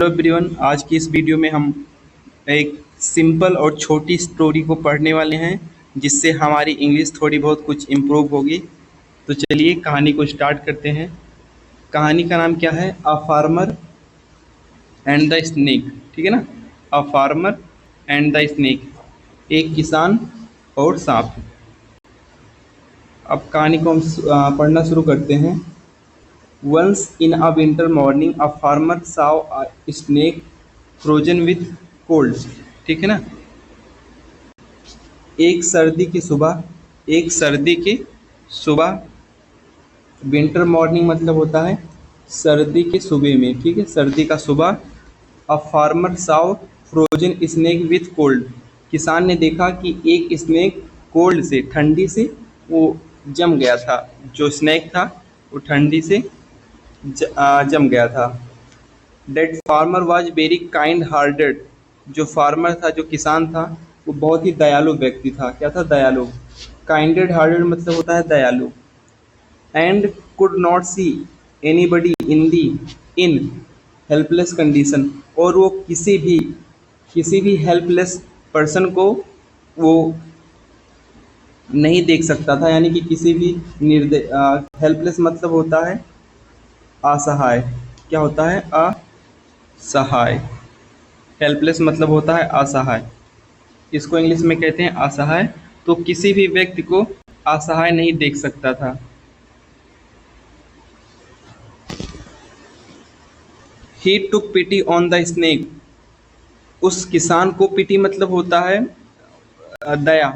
Hello everyone, आज की इस वीडियो में हम एक सिंपल और छोटी स्टोरी को पढ़ने वाले हैं जिससे हमारी इंग्लिश थोड़ी बहुत कुछ इम्प्रूव होगी। तो चलिए कहानी को स्टार्ट करते हैं। कहानी का नाम क्या है? A farmer and the snake. ठीक है ना? A farmer and the snake, एक किसान और सांप। अब कहानी को हम पढ़ना शुरू करते हैं। Once in a winter morning, a farmer saw a snake frozen with cold। ठीक है ना? एक सर्दी की सुबह विंटर मॉर्निंग मतलब होता है सर्दी के सुबह में। ठीक है, सर्दी का सुबह। A farmer Sao frozen snake with cold. किसान ने देखा कि एक स्नेक कोल्ड से, ठंडी से वो जम गया था। जो स्नेक था वो ठंडी से जम गया था। That farmer was very kind hearted. जो फार्मर था, जो किसान था, वो बहुत ही दयालु व्यक्ति था। क्या था? दयालु। काइंडेड हार्टेड मतलब होता है दयालु। And could not see anybody in helpless condition. और वो किसी भी हेल्पलेस पर्सन को वो नहीं देख सकता था, यानी कि किसी भी हेल्पलेस मतलब होता है असहाय। क्या होता है? असहाय। हेल्पलेस मतलब होता है असहाय। इसको इंग्लिश में कहते हैं असहाय। तो किसी भी व्यक्ति को असहाय नहीं देख सकता था। ही टुक पिटी ऑन द स्नेक। उस किसान को, पिटी मतलब होता है दया।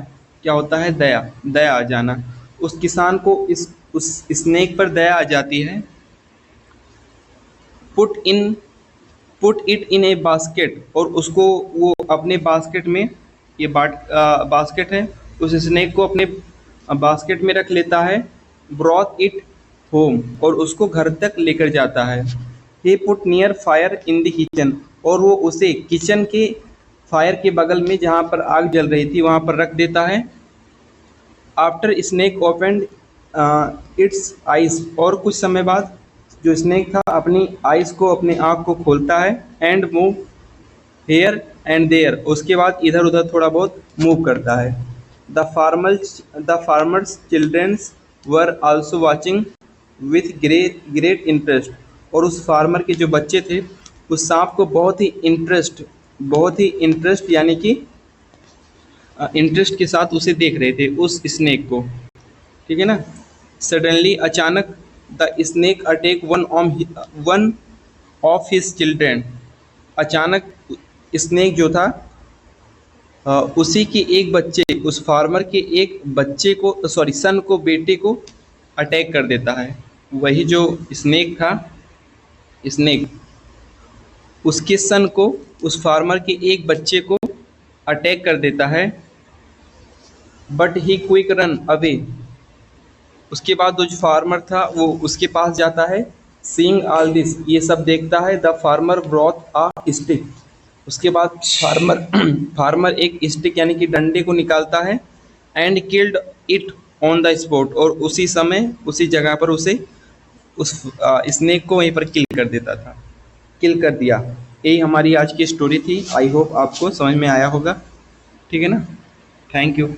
क्या होता है? दया, दया आ जाना। उस किसान को उस स्नेक पर दया आ जाती है। Put in put it in A basket. और उसको वो अपने बास्केट में, ये बास्केट है, उस स्नेक को अपने बास्केट में रख लेता है। Brought it home. और उसको घर तक लेकर जाता है। He put near fire in the kitchen. और वो उसे किचन के फायर के बगल में, जहाँ पर आग जल रही थी, वहाँ पर रख देता है। After snake opened it's eyes. और कुछ समय बाद जो स्नेक था अपनी आइज को, अपनी आँख को खोलता है। And move here and there. उसके बाद इधर उधर थोड़ा बहुत मूव करता है। The farmers childrens were also watching with great interest. और उस फार्मर के जो बच्चे थे, उस सांप को बहुत ही इंटरेस्ट यानी कि इंटरेस्ट के साथ उसे देख रहे थे, उस स्नेक को। ठीक है ना? सडनली, अचानक, the snake attack one of his children. अचानक स्नेक जो था उसी के एक बच्चे, उस फार्मर के एक बच्चे को, सॉरी सन को, बेटे को अटैक कर देता है। वही जो स्नेक था, स्नेक उसके सन को, उस फार्मर के एक बच्चे को अटैक कर देता है। But he quick run away. उसके बाद जो फार्मर था वो उसके पास जाता है। सीइंग ऑल दिस, ये सब देखता है। The farmer broth a stick. उसके बाद फार्मर एक स्टिक यानी कि डंडे को निकालता है। And killed it on the spot. और उसी समय, उसी जगह पर उसे, उस स्नेक को वहीं पर किल कर दिया। यही हमारी आज की स्टोरी थी। आई होप आपको समझ में आया होगा। ठीक है ना? Thank you.